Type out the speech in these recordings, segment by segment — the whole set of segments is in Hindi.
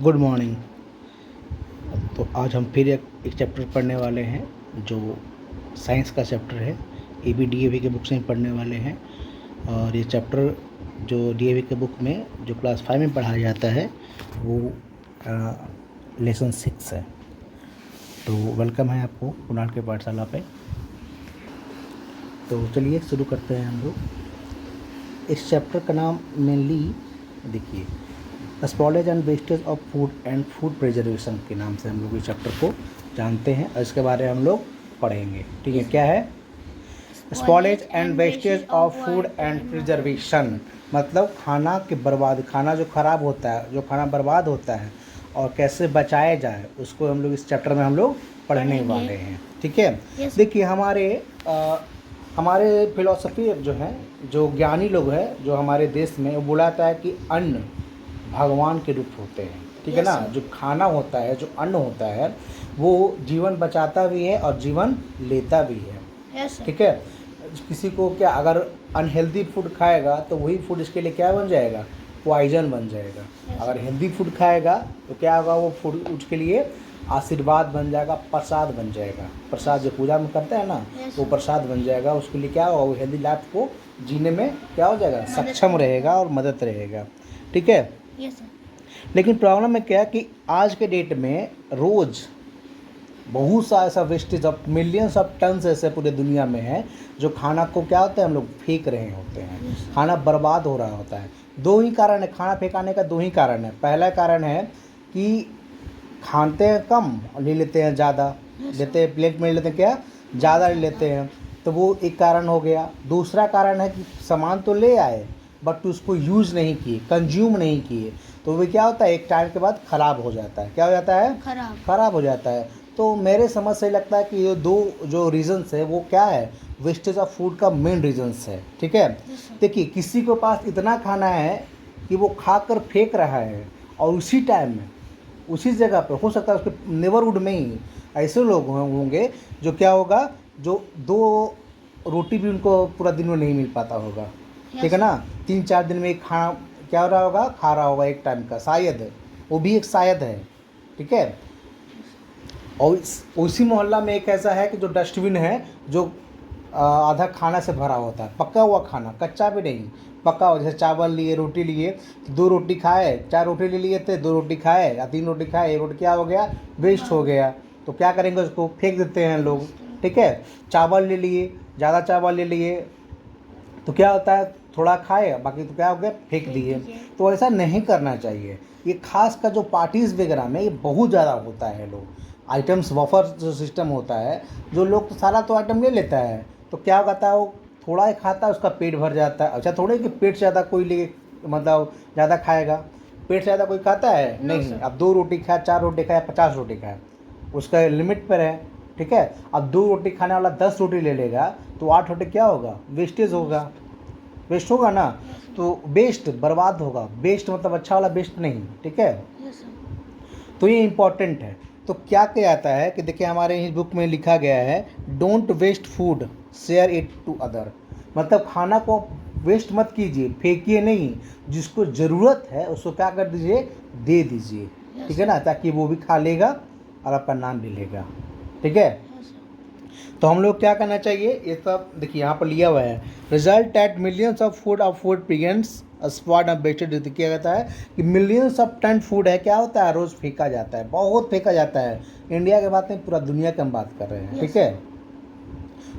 Good morning. तो आज हम फिर एक चैप्टर पढ़ने वाले हैं जो साइंस का चैप्टर है। ABDAV के बुक से ही पढ़ने वाले हैं। और ये चैप्टर जो DAV के बुक में जो क्लास 5 में पढ़ाया जाता है वो लेसन 6 है। तो वेलकम है आपको कुणाल के पाठशाला पे। तो चलिए शुरू करते हैं हम लोग। इस चैप्टर का नाम मेनली देखिए spoilage and wastage of food and food preservation के नाम से हम लोग इस चैप्टर को जानते हैं और इसके बारे में हम लोग पढ़ेंगे। ठीक है, क्या है spoilage and wastage of food and preservation? मतलब खाना के बर्बाद, खाना जो ख़राब होता है, जो खाना बर्बाद होता है और कैसे बचाया जाए उसको हम लोग इस चैप्टर में हम लोग पढ़ने वाले हैं। ठीक है, देखिए हमारे फिलॉसफी जो है, जो ज्ञानी लोग हैं जो हमारे देश में, वो बुलाता है कि अन्न भगवान के रूप होते हैं। ठीक है ना, जो खाना होता है, जो अन्न होता है, वो जीवन बचाता भी है और जीवन लेता भी है। ठीक है, किसी को क्या अगर अनहेल्दी फूड खाएगा तो वही फूड इसके लिए क्या बन जाएगा, पॉइजन बन जाएगा। अगर हेल्दी फूड खाएगा तो क्या होगा, वो फूड उसके लिए आशीर्वाद बन जाएगा, प्रसाद बन जाएगा। प्रसाद जो पूजा में करते हैं ना, वो प्रसाद बन जाएगा। उसके लिए क्या होगा, वो हेल्दी लाइफ को जीने में क्या हो जाएगा, सक्षम रहेगा और मदद रहेगा। ठीक है, लेकिन प्रॉब्लम है क्या कि आज के डेट में रोज़ बहुत सा ऐसा wastage of millions of tons ऐसे पूरे दुनिया में है जो खाना को क्या होता है, हम लोग फेंक रहे होते हैं। खाना बर्बाद हो रहा होता है। दो ही कारण है खाना फेंकाने का, दो ही कारण है। पहला कारण है कि खाते हैं कम और ले लेते हैं ज़्यादा, लेते हैं प्लेट में लेते हैं क्या, ज़्यादा ले लेते हैं, तो वो एक कारण हो गया। दूसरा कारण है कि सामान तो ले आए बट उसको यूज़ नहीं किए, कंज्यूम नहीं किए, तो वो क्या होता है, एक टाइम के बाद ख़राब हो जाता है। क्या हो जाता है, ख़राब हो जाता है। तो मेरे समझ से लगता है कि ये दो जो रीज़न्स है वो क्या है, वेस्टेज ऑफ फूड का मेन रीज़न्स है। ठीक है, देखिए किसी के पास इतना खाना है कि वो खाकर फेंक रहा है और उसी टाइम में उसी जगह पर, हो सकता है उसके नेबरहुड में ही ऐसे लोग होंगे जो क्या होगा, जो 2 रोटी भी उनको पूरा दिन में नहीं मिल पाता होगा। ठीक है ना, 3-4 दिन में एक खाना क्या हो रहा होगा, खा रहा होगा एक टाइम का, शायद, वो भी एक शायद है। ठीक है, और उसी मोहल्ला में एक ऐसा है कि जो डस्टबिन है, जो आधा खाना से भरा होता है, पका हुआ खाना, कच्चा भी नहीं, पका हुआ। जैसे चावल लिए, रोटी लिए, 2 रोटी खाए, 4 रोटी ले लिए थे, 2 रोटी खाए या 3 रोटी खाए, 1 रोटी क्या हो गया, वेस्ट हो गया। तो क्या करेंगे, उसको फेंक देते हैं लोग। ठीक है, चावल ले लिए, ज़्यादा चावल ले लिए तो क्या होता है, थोड़ा खाए, बाकी तो क्या हो गया, फेंक दिए। तो ऐसा नहीं करना चाहिए। ये खास कर जो पार्टीज़ वगैरह में ये बहुत ज़्यादा होता है। लोग आइटम्स बफर जो सिस्टम होता है, जो लोग तो सारा तो आइटम ले लेता है, तो क्या होता है, वो थोड़ा ही खाता है, उसका पेट भर जाता है। अच्छा, थोड़े कि पेट से ज़्यादा कोई ले, मतलब ज़्यादा खाएगा, पेट से ज़्यादा कोई खाता है नहीं। अब 2 रोटी खाए, 4 रोटी खाए, 50 रोटी खाए, उसका लिमिट पर है। ठीक है, अब 2 रोटी खाने वाला 10 रोटी ले लेगा तो 8 रोटी क्या होगा, वेस्टेज होगा, वेस्ट होगा ना। तो वेस्ट बर्बाद होगा, वेस्ट मतलब अच्छा वाला वेस्ट नहीं। ठीक है, तो ये इम्पॉर्टेंट है। तो क्या कहता है कि देखिए हमारे इस बुक में लिखा गया है, don't waste food, share it to other. मतलब खाना को वेस्ट मत कीजिए, फेंकिए नहीं, जिसको ज़रूरत है उसको क्या कर दीजिए, दे दीजिए। ठीक है ना, ताकि वो भी खा लेगा और आपका नाम भी लेगा। ठीक है, तो हम लोग क्या करना चाहिए, ये सब देखिए यहाँ पर लिया हुआ है। Result at millions of food प्रिगेंट्स स्पॉट ऑफ वेस्टेज। क्या कहता है कि मिलियंस ऑफ टन फूड है, क्या होता है, रोज़ फेंका जाता है, बहुत फेंका जाता है। इंडिया की बात नहीं, पूरा दुनिया की हम बात कर रहे हैं। ठीक है,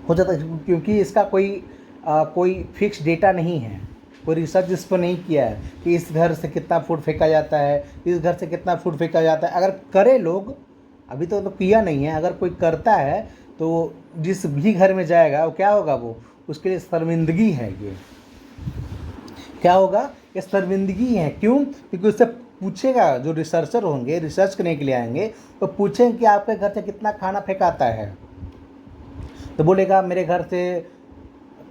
हो जाता है क्योंकि इसका कोई फिक्स डेटा नहीं है, कोई रिसर्च इस पर नहीं किया है कि इस घर से कितना फूड फेंका जाता है, इस घर से कितना फूड फेंका जाता है। अगर करे लोग, अभी तो किया नहीं है, अगर कोई करता है तो जिस भी घर में जाएगा वो क्या होगा, वो उसके लिए शर्मिंदगी है। ये क्या होगा, ये शर्मिंदगी है। क्यों, क्योंकि उससे पूछेगा, जो रिसर्चर होंगे, रिसर्च करने के लिए आएंगे, तो पूछेंगे कि आपके घर से कितना खाना फेंकाता है, तो बोलेगा मेरे घर से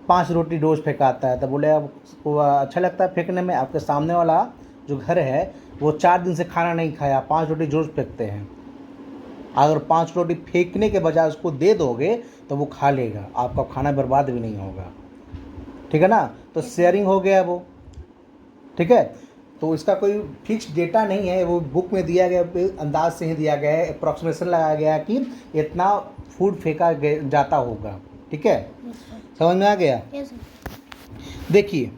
5 रोटी रोज़ फेंकाता है। तो बोले आपको अच्छा लगता है फेंकने में? आपके सामने वाला जो घर है वो 4 दिन से खाना नहीं खाया, 5 रोटी रोज़ फेंकते हैं। अगर 5 रोटी फेंकने के बजाय उसको दे दोगे तो वो खा लेगा, आपका खाना बर्बाद भी नहीं होगा। ठीक है ना, तो शेयरिंग हो गया वो। ठीक है, तो इसका कोई फिक्स डेटा नहीं है, वो बुक में दिया गया अंदाज से ही दिया गया है, अप्रॉक्सीमेशन लगाया गया कि इतना फूड फेंका जाता होगा। ठीक है, समझ में आ गया। देखिए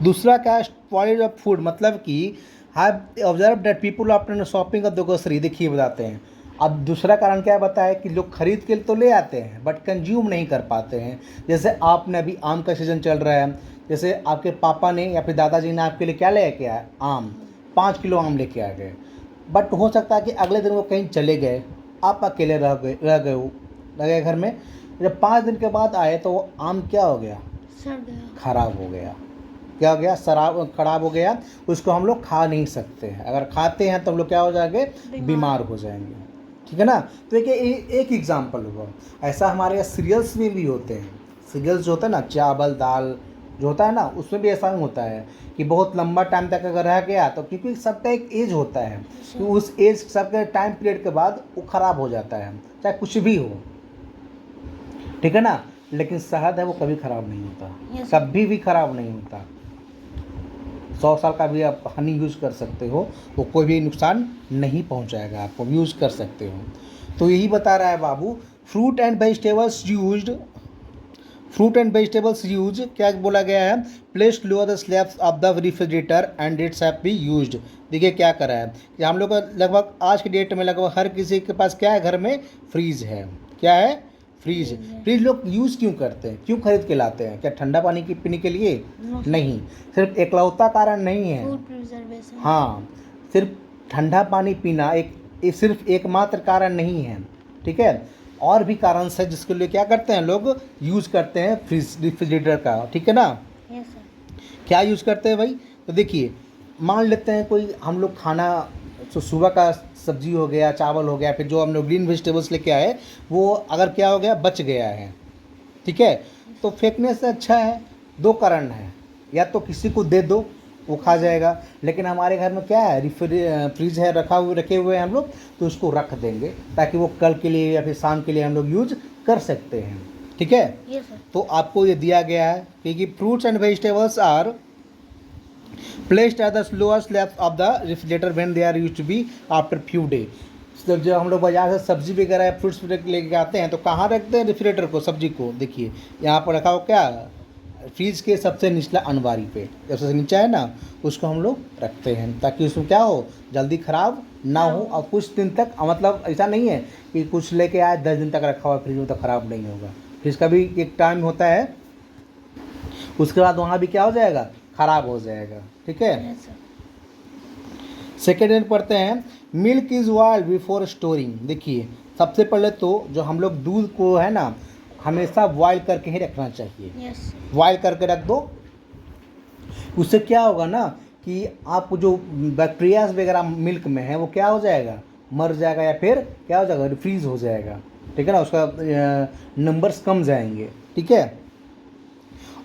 दूसरा क्या, स्पॉइलेज ऑफ फूड, मतलब कि have observe that people after shopping of the grocery. देखिए बताते हैं, अब दूसरा कारण क्या बताया कि लोग खरीद के तो ले आते हैं बट कंज्यूम नहीं कर पाते हैं। जैसे आपने अभी आम का सीज़न चल रहा है, जैसे आपके पापा ने या फिर दादाजी ने आपके लिए क्या लेके आया, आम, 5 किलो आम लेके आ गए, बट हो सकता है कि अगले दिन वो कहीं चले गए, आप अकेले रह गए घर में। जब 5 दिन के बाद आए तो वो आम क्या हो गया, सड़ गया, खराब हो गया। क्या हो गया, खराब हो गया, उसको हम लोग खा नहीं सकते हैं। अगर खाते हैं तो हम लोग क्या हो जाएंगे, बीमार हो जाएंगे। ठीक है ना। तो एक एग्जाम्पल हुआ, ऐसा हमारे यहाँ सीरियल्स में भी होते हैं। सीरियल्स जो होता है ना, चावल दाल जो होता है ना, उसमें भी ऐसा होता है कि बहुत लंबा टाइम तक अगर रह गया तो, क्योंकि सबका एक एज होता है कि उस एज सबके टाइम पीरियड के बाद वो ख़राब हो जाता है, चाहे कुछ भी हो। ठीक है ना। लेकिन शहद है वो कभी ख़राब नहीं होता, कभी भी ख़राब नहीं होता। 100 साल का भी आप हनी यूज़ कर सकते हो, वो कोई भी नुकसान नहीं पहुंचाएगा आपको, यूज़ कर सकते हो। तो यही बता रहा है बाबू, फ्रूट एंड वेजिटेबल्स यूज क्या बोला गया है, placed lower the slabs of the refrigerator and it's have be used. देखिए क्या करा है कि हम लोग का लगभग आज के डेट में लगभग हर किसी के पास क्या है, घर में फ्रीज है। क्या है, फ्रीज लोग यूज़ क्यों करते हैं, क्यों खरीद के लाते हैं, क्या ठंडा पानी की पीने के लिए नहीं, सिर्फ एकलौता कारण नहीं है। हाँ, सिर्फ ठंडा पानी पीना सिर्फ एकमात्र कारण नहीं है। ठीक है, और भी कारण है जिसके लिए क्या करते हैं लोग, यूज़ करते हैं रेफ्रिजरेटर का। ठीक है ना। क्या यूज़ करते हैं भाई, तो देखिए मान लेते हैं कोई हम लोग खाना, तो सुबह का सब्जी हो गया, चावल हो गया, फिर जो हम लोग ग्रीन वेजिटेबल्स लेके आए वो अगर क्या हो गया, बच गया है। ठीक है, तो फेंकने से अच्छा है, 2 कारण है, या तो किसी को दे दो वो खा जाएगा, लेकिन हमारे घर में क्या है, फ्रिज है, रखे हुए हैं हम लोग, तो उसको रख देंगे ताकि वो कल के लिए या फिर शाम के लिए हम लोग यूज कर सकते हैं। ठीक है, तो आपको ये दिया गया है कि fruits and vegetables are placed at the lower slabs of the refrigerator when they are used to be after few day. जब हम लोग बाजार से सब्जी वगैरह या फ्रूट्स लेके आते हैं तो कहाँ रखते हैं रेफ्रिजरेटर को, सब्जी को, देखिए यहाँ पर रखा हो क्या, फ्रीज के सबसे निचला अनबारी पे, जब सबसे नीचा है ना उसको हम लोग रखते हैं ताकि उसमें क्या हो, जल्दी ख़राब ना हो। और कुछ दिन तक, मतलब ऐसा नहीं है कि कुछ लेके आए 10 दिन तक रखा हुआ फ्रिज में तो ख़राब नहीं होगा, फ्रिज का भी एक टाइम होता है, उसके बाद वहाँ भी क्या हो जाएगा, ख़राब हो जाएगा। ठीक है, सेकेंड में पढ़ते हैं, milk is boiled before storing. देखिए सबसे पहले तो जो हम लोग दूध को है ना हमेशा बॉयल करके ही रखना चाहिए। बॉयल करके रख दो, उससे क्या होगा ना कि आप जो बैक्टीरियाज वगैरह मिल्क में है वो क्या हो जाएगा, मर जाएगा, या फिर क्या हो जाएगा, रिफ्रीज हो जाएगा। ठीक है ना, उसका नंबर्स कम जाएंगे। ठीक है,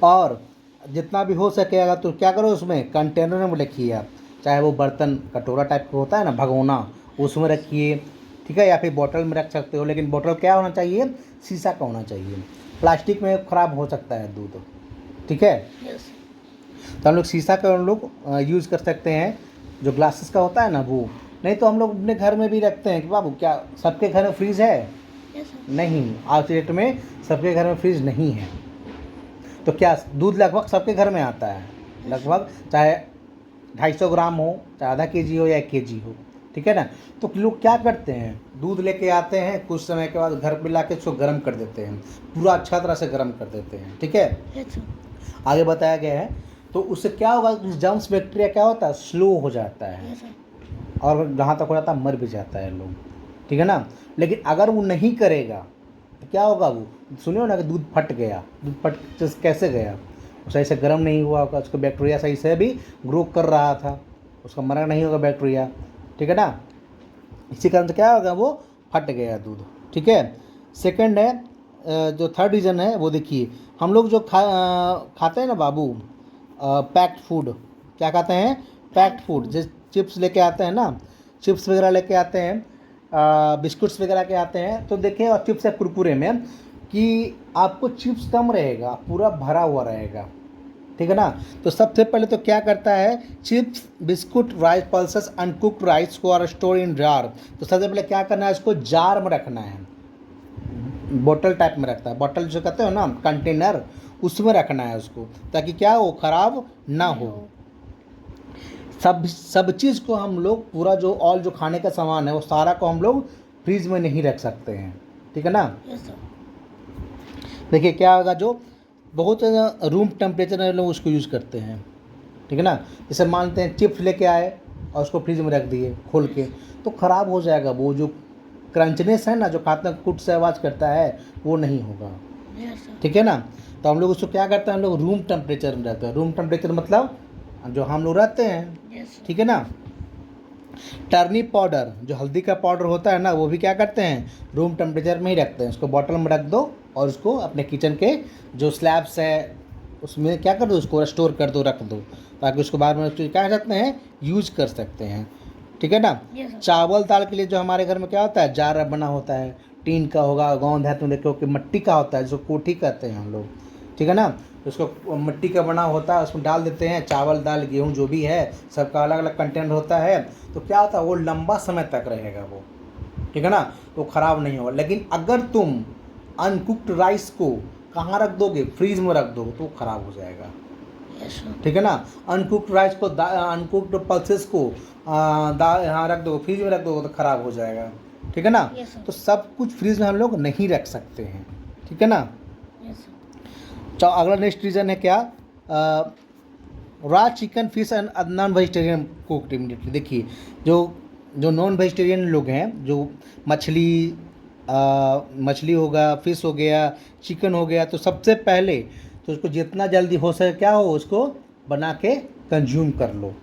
और जितना भी हो सकेगा तो क्या करो, उसमें कंटेनर में रखिए आप, चाहे वो बर्तन कटोरा टाइप का होता है ना, भगोना, उसमें रखिए। ठीक है, या फिर बोतल में रख सकते हो, लेकिन बोतल क्या होना चाहिए, शीशा का होना चाहिए। प्लास्टिक में ख़राब हो सकता है दूध। ठीक है, तो हम लोग शीशा का हम लोग यूज़ कर सकते हैं, जो ग्लासेस का होता है ना वो। नहीं तो हम लोग अपने घर में भी रखते हैं कि बाबू क्या सबके घर में फ्रिज है, नहीं, आज के डेट में सबके घर में फ्रिज नहीं है। तो क्या दूध लगभग सबके घर में आता है, लगभग, चाहे 250 ग्राम हो, चाहे आधा केजी हो या 1 केजी हो। ठीक है ना, तो लोग क्या करते हैं, दूध लेके आते हैं, कुछ समय के बाद घर पे लाके उसको गर्म कर देते हैं, पूरा अच्छा तरह से गर्म कर देते हैं। ठीक है, आगे बताया गया है, तो उससे क्या होगा, जर्म्स बैक्टीरिया क्या होता है, स्लो हो जाता है, और जहाँ तक हो जाता है मर भी जाता है लोग। ठीक है ना, लेकिन अगर वो नहीं करेगा तो क्या होगा, वो सुनियो ना कि दूध फट गया, दूध फट कैसे गया, सही से गर्म नहीं हुआ होगा, उसको बैक्टीरिया सही से भी ग्रो कर रहा था, उसका मरा नहीं होगा बैक्टीरिया। ठीक है ना, इसी कारण से क्या होगा, वो फट गया दूध। ठीक है, सेकंड है, जो थर्ड रीज़न है वो देखिए, हम लोग जो खाते हैं ना बाबू, पैक्ड फूड, क्या खाते हैं, पैक्ड फूड, जैसे चिप्स लेके आते हैं ना, चिप्स वगैरह लेके आते हैं, बिस्कुट्स वगैरह के आते हैं, तो देखें, और चिप्स या कुरकुरे में कि आपको चिप्स कम रहेगा, पूरा भरा हुआ रहेगा। ठीक है ना। तो सबसे पहले तो क्या करता है, chips, biscuit, rice pulses, uncooked rice को आर स्टोर इन जार। तो सबसे पहले क्या करना है, इसको जार में रखना है, बोतल टाइप में रखता है, बोतल जो कहते हो ना कंटेनर, उसमें रखना है उसको, ताकि क्या हो, खराब ना हो। सब चीज़ को हम लोग पूरा जो ऑल जो खाने का सामान है वो सारा को हम लोग फ्रीज में नहीं रख सकते हैं, ठीक है ना। देखिए क्या होगा, जो बहुत रूम टेम्परेचर में लोग उसको यूज़ करते हैं, ठीक है ना। जैसे मानते हैं चिप्स लेके आए और उसको फ्रिज में रख दिए खोल के, तो ख़राब हो जाएगा, वो जो क्रंचनेस है ना, जो खाते हैं कुट से आवाज़ करता है, वो नहीं होगा, ठीक है ना। तो हम लोग उसको क्या करते हैं, हम लोग रूम टेम्परेचर में रहते हैं। रूम टेम्परेचर मतलब जो हम लोग रहते हैं, ठीक है ना। टर्निप पाउडर, जो हल्दी का पाउडर होता है ना, वो भी क्या करते हैं, रूम टेम्परेचर में ही रखते हैं। उसको बॉटल में रख दो और उसको अपने किचन के जो स्लैब्स है उसमें क्या कर दो, उसको स्टोर कर दो, रख दो, ताकि उसको बाद में उसको क्या कर सकते हैं, यूज कर सकते हैं, ठीक है ना। चावल दाल के लिए जो हमारे घर में क्या होता है, जार बना होता है, टीन का होगा, गाँव देहात में देखो कि मिट्टी का होता है, जिसको कोठी कहते हैं हम लोग, ठीक है ना। उसको मिट्टी का बना होता है, उसमें डाल देते हैं चावल दाल गेहूँ जो भी है, सबका अलग अलग कंटेनर होता है। तो क्या होता है, वो लंबा समय तक रहेगा वो, ठीक है ना, तो ख़राब नहीं होगा। लेकिन अगर तुम अनकुक्ड राइस को कहाँ रख दोगे, फ्रीज में रख दोगे, तो ख़राब हो जाएगा, ठीक है ना। अनकुक्ड राइस को, अनकुक्ड पल्सेस को दाल यहाँ रख दो, फ्रीज में रख दो, तो ख़राब हो जाएगा, ठीक है ना। तो सब कुछ फ्रीज में हम लोग नहीं रख सकते हैं, ठीक है ना। तो अगला नेक्स्ट रीज़न है क्या, raw chicken, fish and non vegetarian cooked immediately. देखिए जो नॉन वेजिटेरियन लोग हैं, जो मछली होगा, फिश हो गया, चिकन हो गया, तो सबसे पहले तो उसको जितना जल्दी हो सके क्या हो, उसको बना के कंज्यूम कर लो,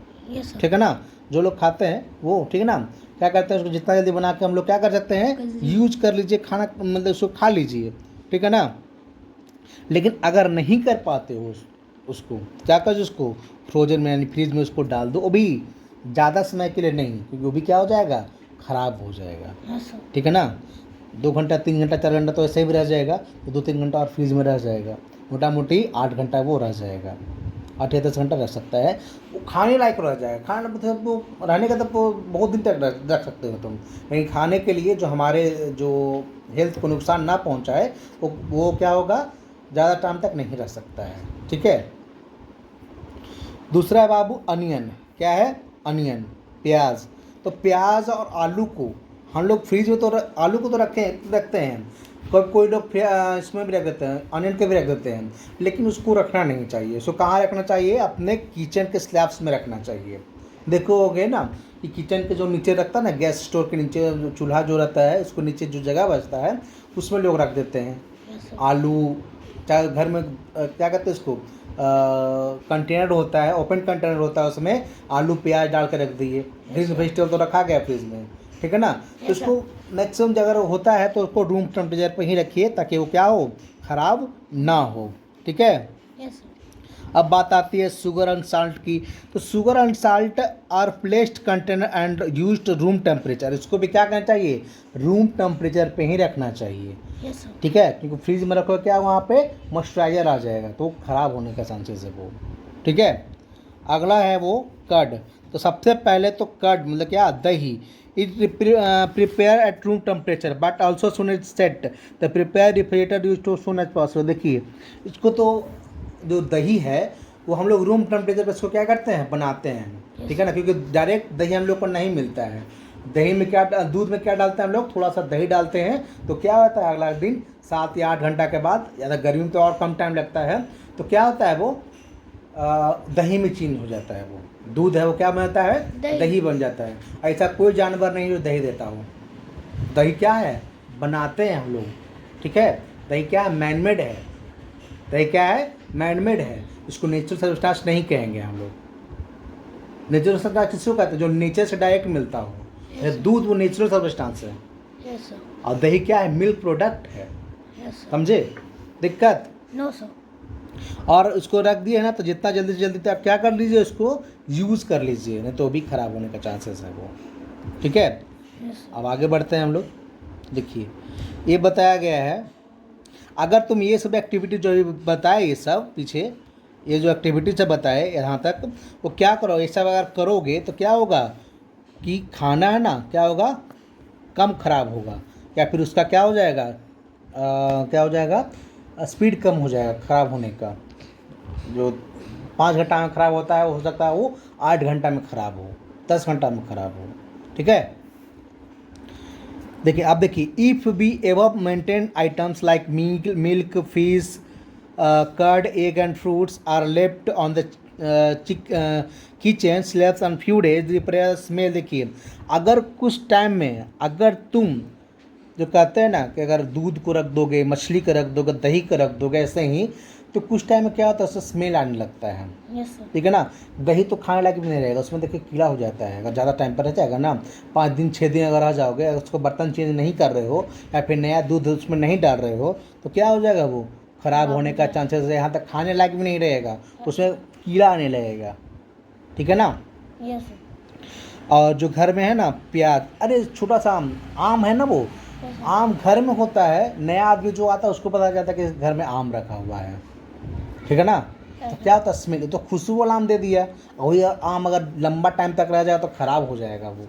ठीक है ना। जो लोग खाते हैं वो, ठीक है ना, क्या करते हैं, उसको जितना जल्दी बना के हम लोग क्या कर सकते हैं, यूज कर लीजिए, खाना मतलब उसको खा लीजिए, ठीक है ना। लेकिन अगर नहीं कर पाते हो उसको क्या कर, उसको फ्रोजन में यानी फ्रीज में उसको डाल दो, वो भी ज़्यादा समय के लिए नहीं, क्योंकि वो भी क्या हो जाएगा, ख़राब हो जाएगा, ठीक है ना। 2 घंटा 3 घंटा 4 घंटा तो ऐसे ही रह जाएगा, तो 2-3 घंटा और फ्रीज में रह जाएगा, मोटा मोटी 8 घंटा वो रह जाएगा, 8 या 10 घंटा रह सकता है, वो खाने लायक रह जाएगा। खाना मतलब वो रहने का तो बहुत दिन तक रख सकते हो तुम, लेकिन खाने के लिए जो हमारे जो हेल्थ को नुकसान ना पहुंचाए, वो क्या होगा, ज़्यादा टाइम तक नहीं रह सकता है, ठीक है। दूसरा है बाबू अनियन। क्या है, अनियन, प्याज। तो प्याज और आलू को हम लोग फ्रीज में तो आलू को तो रखते हैं, कोई लोग इसमें भी रख देते हैं, अनियन के भी रख देते हैं, लेकिन उसको रखना नहीं चाहिए। उसको कहाँ रखना चाहिए, अपने किचन के स्लैब्स में रखना चाहिए। देखोगे ना कि किचन के जो नीचे रखता है ना, गैस स्टोव के नीचे जो चूल्हा जो रहता है, उसको नीचे जो जगह बचता है उसमें लोग रख देते हैं आलू। चाहे घर में क्या कहते हैं इसको, कंटेनर होता है, ओपन कंटेनर होता है, उसमें आलू प्याज डाल कर रख दिए, ग्रीन वेजिटेबल तो रखा गया फ्रिज में, ठीक है ना। तो इसको मैक्सिमम अगर होता है तो उसको रूम टेम्परेचर पर ही रखिए, ताकि वो क्या हो, ख़राब ना हो, ठीक है। अब बात आती है शुगर एंड साल्ट की। तो sugar and salt are placed container and used room temperature. इसको भी क्या करना चाहिए, रूम टेम्परेचर पे ही रखना चाहिए, ठीक है, क्योंकि फ्रिज में रखो क्या वहाँ पे मॉइस्चराइजर आ जाएगा, तो ख़राब होने का चांसेस है वो, ठीक है। अगला है वो कर्ड। तो सबसे पहले तो कर्ड मतलब क्या, दही। It prepare at room temperature but also soon it set the prepare refrigerator use to soon as possible. देखिए इसको तो जो दही है वो हम लोग रूम टेम्परेचर पर इसको क्या करते हैं, बनाते हैं, ठीक है ना, क्योंकि डायरेक्ट दही हम लोग को नहीं मिलता है। दही में क्या, दूध में क्या डालते हैं हम लोग, थोड़ा सा दही डालते हैं, तो क्या होता है अगला दिन 7 या 8 घंटा के बाद, ज़्यादा गर्मी में तो और कम टाइम लगता है, तो क्या होता है वो दही में चेंज हो जाता है। वो दूध है वो क्या बनता है, दही बन जाता है। ऐसा कोई जानवर नहीं जो दही देता हो। दही क्या है, बनाते हैं हम लोग, ठीक है। दही क्या है, मैनमेड है। दही क्या है, मैनमेड है। इसको नेचुरल सब्सटेंस नहीं कहेंगे हम लोग। नेचुरल सब्सटेंस किसको कहते हैं, जो नेचर से डायरेक्ट मिलता हो। दूध वो नेचुरल सब्सटेंस है, और दही क्या है, मिल्क प्रोडक्ट है, समझे दिक्कत। No sir. और उसको रख दिए ना, तो जितना जल्दी से जल्दी आप क्या कर लीजिए, उसको यूज़ कर लीजिए, नहीं तो भी ख़राब होने का चांसेस है वो, ठीक है। अब आगे बढ़ते हैं हम लोग। देखिए ये बताया गया है, अगर तुम ये सब एक्टिविटी जो बताए, ये सब पीछे ये जो एक्टिविटी से बताए यहाँ तक, वो क्या करो, ये सब अगर करोगे तो क्या होगा कि खाना है ना, क्या होगा, कम खराब होगा, या फिर उसका क्या हो जाएगा, क्या हो जाएगा, स्पीड कम हो जाएगा खराब होने का। जो 5 घंटा में खराब होता है, हो सकता है वो 8 घंटा में खराब हो, 10 घंटा में खराब हो। ठीक है, देखिए आप देखिए, if be above maintain items like milk, fish, curd, egg and fruits are left on the kitchen slabs and few days repair smell. देखिए अगर कुछ टाइम में, अगर तुम जो कहते हैं ना कि अगर दूध को रख दोगे, मछली को रख दोगे, दही को रख दोगे ऐसे ही, तो कुछ टाइम में क्या होता है, उससे स्मेल आने लगता है। ठीक है ना, दही तो खाने लायक भी नहीं रहेगा, उसमें देखिए कीड़ा हो जाता है अगर ज़्यादा टाइम पर रह जाएगा ना। 5 दिन 6 दिन अगर रह जाओगे, अगर उसको बर्तन चेंज नहीं कर रहे हो या फिर नया दूध उसमें नहीं डाल रहे हो, तो क्या हो जाएगा, वो ख़राब होने का चांसेस है, यहाँ तक खाने लायक भी नहीं रहेगा, उसमें कीड़ा आने लगेगा। ठीक है ना। और जो घर में है ना प्याज, अरे छोटा सा आम है ना, वो आम घर में होता है, नया आदमी जो आता है उसको पता चलता है कि घर में आम रखा हुआ है। ठीक है ना, तो क्या होता है, स्मेल, तो खुशबू वाला आम दे दिया, और वही आम अगर लंबा टाइम तक रह जाएगा तो ख़राब हो जाएगा, वो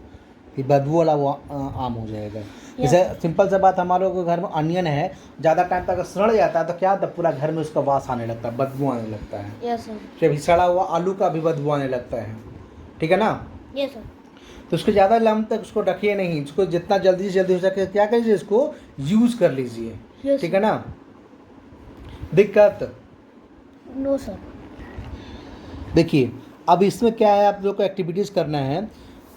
कि बदबू वाला वो आम हो जाएगा। जैसे सिंपल सा बात, हमारे लोगों के घर में अनियन है, ज़्यादा टाइम तक सड़ जाता है तो क्या होता है, पूरा घर में उसका वास आने लगता है, बदबू आने लगता है। फिर सड़ा हुआ आलू का भी बदबू आने लगता है। ठीक है ना। तो उसको ज़्यादा लंबा तक उसको रखिए नहीं, उसको जितना जल्दी से जल्दी हो सके क्या कीजिए, इसको यूज़ कर लीजिए। ठीक है ना। दिक्कत नो सर। देखिए अब इसमें क्या है, आप लोग को एक्टिविटीज़ करना है।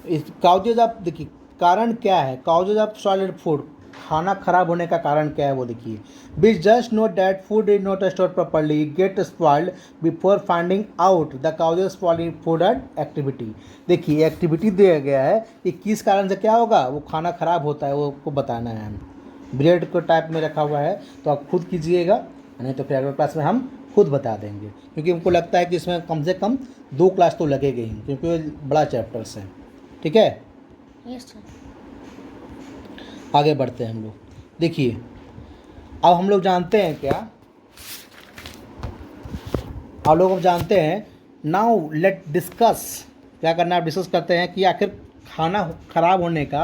इस काउजेज आप देखिए, कारण क्या है, काउजेज ऑफ सॉलिड फूड, खाना खराब होने का कारण क्या है वो देखिए। Be just note that food is not store properly, gate spoiled before finding out the causes for food and activity. देखिए एक्टिविटी दिया गया है कि किस कारण से क्या होगा, वो खाना खराब होता है, वो आपको बताना है। ब्रेड को टाइप में रखा हुआ है तो आप खुद कीजिएगा, नहीं तो फिर अगले क्लास में हम खुद बता देंगे, क्योंकि हमको लगता है कि इसमें कम से कम 2 क्लास तो लगेगी ही, क्योंकि वो बड़ा चैप्टर्स है। ठीक है, यस सर। आगे बढ़ते हैं हम लोग। देखिए अब हम लोग जानते हैं क्या, आप लोग अब जानते हैं, नाउ लेट डिस्कस, क्या करना है, डिस्कस करते हैं कि आखिर खाना खराब होने का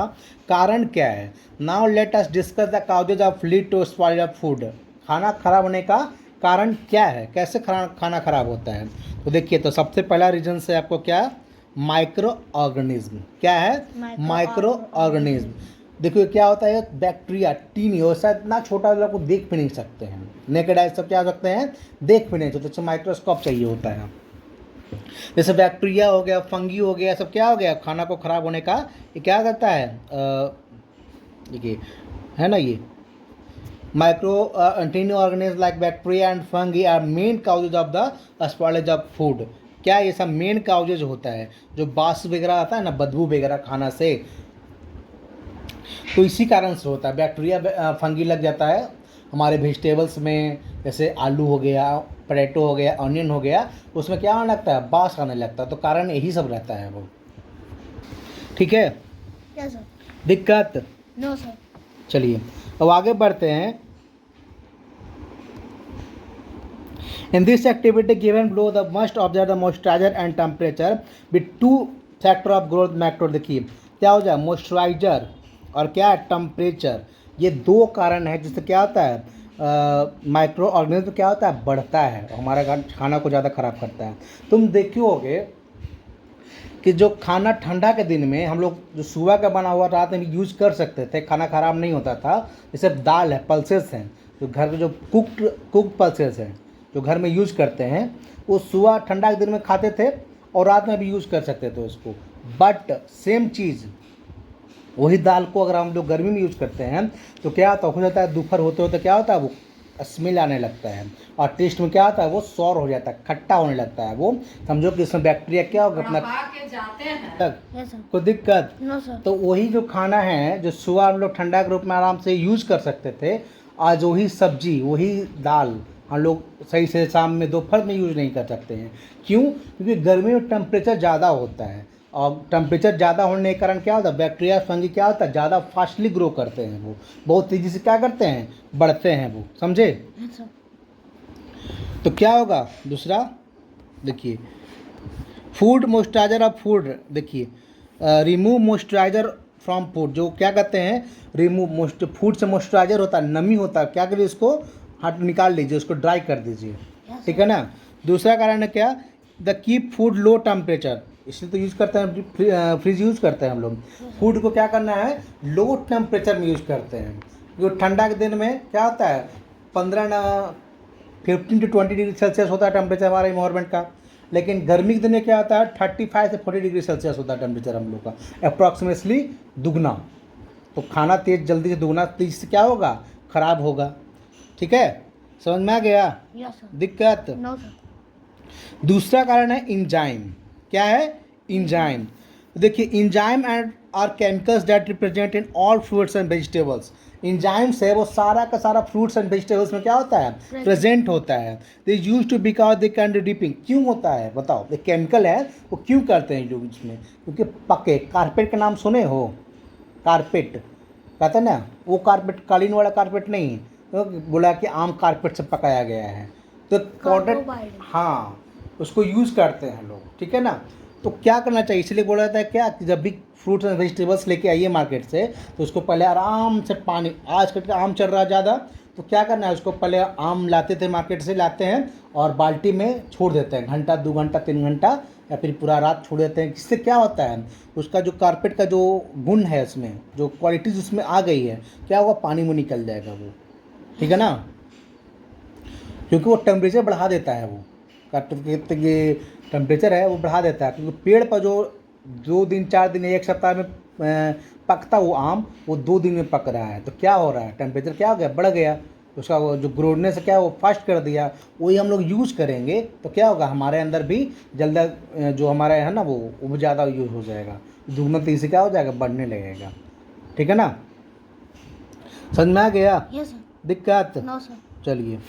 कारण क्या है। Now let us discuss the causes of lead to spoil of food. खाना खराब होने का कारण क्या है, कैसे खाना खराब होता है। तो देखिए, तो सबसे पहला रीजन से आपको क्या, माइक्रो ऑर्गेनिज्म। क्या है, माइक्रो ऑर्गेनिज्म। देखिए क्या होता है, बैक्टीरिया, टीनी, वैसा इतना छोटा वाला को देख भी नहीं सकते हैं, नेकेड आई सब क्या हो सकते हैं, देख भी नहीं सकते, तो माइक्रोस्कोप चाहिए होता है। जैसे बैक्टीरिया हो गया, फंगी हो गया, सब क्या हो गया, खाना को खराब होने का ये क्या करता है, देखिए है ना, ये micro tiny organism like bacteria and fungi are main causes of the spoilage of food. क्या ये सब मेन काउजेज होता है, जो बास वगैरह आता है ना, बदबू वगैरह खाना से, तो इसी कारण से होता है। बैक्टीरिया फंगी लग जाता है हमारे वेजिटेबल्स में, जैसे आलू हो गया, पोटैटो हो गया, ऑनियन हो गया, उसमें क्या आने लगता है, बास आने लगता है, तो कारण यही सब रहता है वो। ठीक है, यस सर। दिक्कत नो सर। चलिए अब आगे बढ़ते हैं। In this activity given below, the must observe the moisturizer and temperature with 2 factor of growth factor। देखिए क्या हो जाए, मॉइस्चराइजर और क्या है, टेम्परेचर, ये 2 कारण है जिससे क्या होता है, माइक्रो ऑर्गेनिज्म क्या होता है, बढ़ता है, हमारा खाना को ज़्यादा ख़राब करता है। तुम देखे होगे कि जो खाना ठंडा के दिन में हम लोग जो सुबह का बना हुआ रात में यूज़ कर सकते थे, खाना ख़राब नहीं होता था। जैसे दाल है, पल्सेस हैं, जो घर के जो कुक्ड पल्सेस हैं जो घर में यूज़ करते हैं, वो सुबह ठंडा के दिन में खाते थे और रात में भी यूज़ कर सकते थे उसको। बट सेम चीज़ वही दाल को अगर हम लोग गर्मी में यूज़ करते हैं तो क्या होता हो जाता है, दोपहर होते होते क्या होता है, वो स्मेल आने लगता है और टेस्ट में क्या होता है, वो सौर हो जाता है, खट्टा होने लगता है। वो समझो कि इसमें बैक्टीरिया क्या होगा अपना कोई दिक्कत। तो वही जो खाना है जो सुबह हम लोग ठंडा के रूप में आराम से यूज़ कर सकते थे, आज वही सब्जी वही दाल हम लोग सही से शाम में दोपहर में यूज़ नहीं कर सकते हैं। क्यों, क्योंकि गर्मी में टेम्परेचर ज़्यादा होता है और टेम्परेचर ज़्यादा होने के कारण क्या होता है, बैक्टीरिया फंगी क्या होता है, ज़्यादा फास्टली ग्रो करते हैं, वो बहुत तेज़ी से क्या करते हैं, बढ़ते हैं वो, समझे। तो क्या होगा दूसरा, देखिए फूड मॉइस्चराइजर ऑफ फूड, देखिए रिमूव मॉइस्चराइजर फ्रॉम फूड, जो क्या कहते हैं रिमूव फूड से मॉइस्चराइजर होता है, नमी होता है, क्या करिए उसको हाथ निकाल लीजिए, उसको ड्राई कर दीजिए, ठीक है ना। दूसरा कारण है क्या, the keep food low temperature, इसलिए तो यूज़ करते हैं फ्रिज यूज़ करते हैं हम लोग, फूड को क्या करना है लो टेम्परेचर में यूज़ करते हैं, क्योंकि ठंडा के दिन में क्या होता है 15 to 20 डिग्री सेल्सियस होता है टेम्परेचर हमारे इन्वायरमेंट का, लेकिन गर्मी के दिन में क्या होता है 35 से 40 डिग्री सेल्सियस होता है टेम्परेचर हम लोग का, अप्रॉक्सीमेटली दुगना। तो खाना तेज जल्दी से दुगना तेज से क्या होगा ख़राब होगा, ठीक है, समझ में आ गया यस सर। दिक्कत। No sir. दूसरा कारण है इंजाइम, क्या है इंजाइम, देखिए enzyme and are chemicals that represent in all fruits and vegetables, enzymes है वो सारा का सारा फ्रूट्स एंड वेजिटेबल्स में क्या होता है प्रेजेंट होता है, they use to because they can dipping, क्यों होता है बताओ, ये केमिकल है वो क्यों करते हैं लोग इसमें, क्योंकि पके कारपेट का नाम सुने हो, कारपेट कहते हैं ना, वो कारपेट कालीन वाला कारपेट नहीं, तो बोला कि आम कारपेट से पकाया गया है, तो कॉटन, हाँ उसको यूज़ करते हैं लोग, ठीक है ना। तो क्या करना चाहिए, इसलिए बोला जाता है क्या कि जब भी फ्रूट्स एंड वेजिटेबल्स लेके आइए मार्केट से, तो उसको पहले आराम से पानी, आज कल आम चल रहा है ज़्यादा, तो क्या करना है उसको पहले आम लाते थे मार्केट से लाते हैं और बाल्टी में छोड़ देते हैं, घंटा 2 घंटा 3 घंटा या फिर पूरा रात छोड़ देते हैं, जिससे क्या होता है उसका जो कारपेट का जो गुण है उसमें जो क्वालिटीज़ उसमें आ गई है, क्या होगा पानी में निकल जाएगा वो, ठीक है ना, क्योंकि वो टेम्परेचर बढ़ा देता है, वो ये टेम्परेचर है वो बढ़ा देता है, क्योंकि पेड़ पर जो 2 दिन 4 दिन 1 सप्ताह में पकता वो आम वो 2 दिन में पक रहा है, तो क्या हो रहा है टेम्परेचर क्या हो गया बढ़ गया, उसका वो जो ग्रोनेस है क्या वो फास्ट कर दिया, वही हम लोग यूज़ करेंगे तो क्या होगा हमारे अंदर भी जल्द जो हमारा है ना वो ज़्यादा यूज़ हो जाएगा, दुगना तेजी से क्या हो जाएगा बढ़ने लगेगा, ठीक है ना, समझ में आ गया यस सर। दिक्कत। No sir. चलिए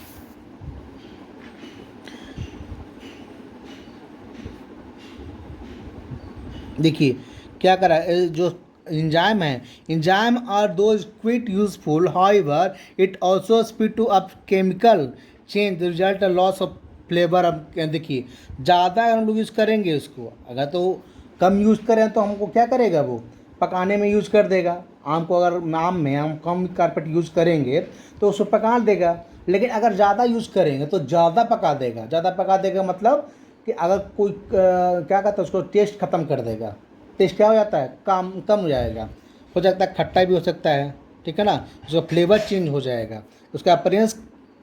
देखिए क्या करा जो इंजाइम है, enzyme are those quite useful however it also speed to up chemical change result loss of flavour. अब देखिए ज़्यादा हम लोग यूज़ करेंगे उसको, अगर तो कम यूज़ करें तो हमको क्या करेगा वो पकाने में यूज़ कर देगा, आम को अगर आम में हम कम कारपेट यूज़ करेंगे तो उसको पका देगा, लेकिन अगर ज़्यादा यूज़ करेंगे तो ज़्यादा पका देगा, ज़्यादा पका देगा मतलब कि अगर कोई क्या कहता है उसको टेस्ट ख़त्म कर देगा, टेस्ट क्या हो जाता है कम हो जाएगा, हो सकता है खट्टा भी हो सकता है, ठीक है ना, उसका फ्लेवर चेंज हो जाएगा, उसका अपीयरेंस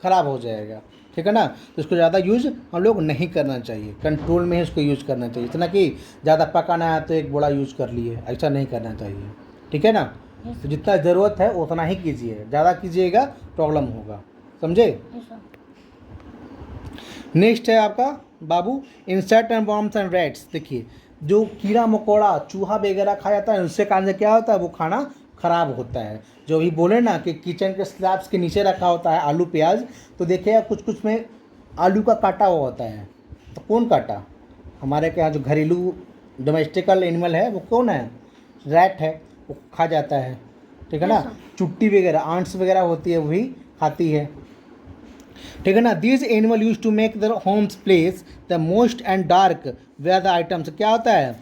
ख़राब हो जाएगा, ठीक है ना, तो इसको ज़्यादा यूज़ हम लोग नहीं करना चाहिए, कंट्रोल में ही इसको यूज़ करना चाहिए, इतना कि ज़्यादा पकाना है तो एक बड़ा यूज़ कर लिए, ऐसा नहीं करना चाहिए, ठीक है ना, तो जितना ज़रूरत है उतना ही कीजिए, ज़्यादा कीजिएगा प्रॉब्लम होगा, समझे। नेक्स्ट है आपका बाबू insect and worms and rats, देखिए जो कीड़ा मकोड़ा चूहा वगैरह खा जाता है उससे कारण से क्या होता है वो खाना ख़राब होता है, जो भी बोले ना कि किचन के स्लैब्स के नीचे रखा होता है आलू प्याज, तो देखिए कुछ में आलू का काटा हुआ होता है, तो कौन काटा, हमारे के यहाँ जो घरेलू डोमेस्टिकल एनिमल है वो कौन है, रैट है, वो खा जाता है, ठीक है ना, चुट्टी वगैरह आंट्स वगैरह होती है वही खाती है, ठीक है ना। These animal use to make their homes place the most and dark where the items, क्या होता है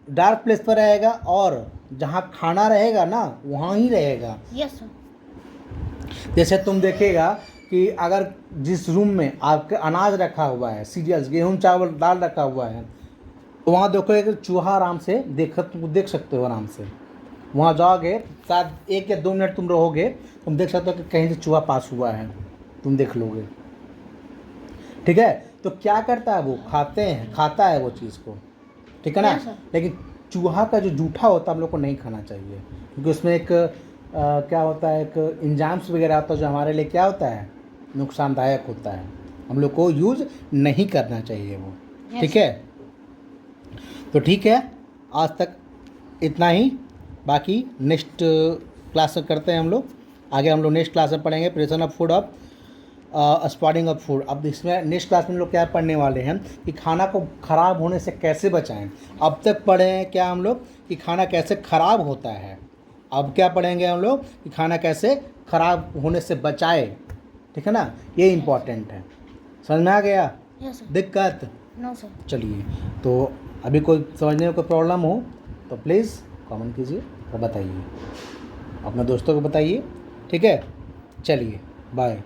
डार्क प्लेस पर रहेगा और जहाँ खाना रहेगा ना वहाँ ही रहेगा, यस सर। जैसे तुम देखेगा कि अगर जिस रूम में आपके अनाज रखा हुआ है सीरियल्स गेहूँ चावल दाल रखा हुआ है, तो वहाँ देखोगे कि चूहा आराम से देख सकते हो आराम से, वहाँ जाओगे शायद 1 या 2 मिनट तुम रहोगे, तुम देख सकते हो कि कहीं से चूहा पास हुआ है, तुम देख लोगे, ठीक है, तो क्या करता है वो खाता है वो चीज़ को, ठीक है ना, लेकिन चूहा का जो जूठा होता है हम लोग को नहीं खाना चाहिए, क्योंकि उसमें एक क्या होता है एक इंजाम्स वगैरह होता है जो हमारे लिए क्या होता है नुकसानदायक होता है, हम लोग को यूज़ नहीं करना चाहिए वो, ठीक है। तो ठीक है आज तक इतना ही, बाकी नेक्स्ट क्लास में करते हैं हम लोग आगे, हम लोग नेक्स्ट क्लास में पढ़ेंगे preparation of food of spotting of food. अब इसमें नेक्स्ट क्लास में हम लोग क्या पढ़ने वाले हैं कि खाना को ख़राब होने से कैसे बचाएं, अब तक पढ़े हैं क्या हम लोग कि खाना कैसे ख़राब होता है, अब क्या पढ़ेंगे हम लोग कि खाना कैसे ख़राब होने से बचाए, ठीक है ना, ये इम्पॉर्टेंट है, समझ में आ गया यस सर। दिक्कत। No sir. चलिए, तो अभी कोई समझने में कोई प्रॉब्लम हो तो प्लीज़ कमेंट कीजिए और बताइए, अपने दोस्तों को बताइए। ठीक है, चलिए बाय।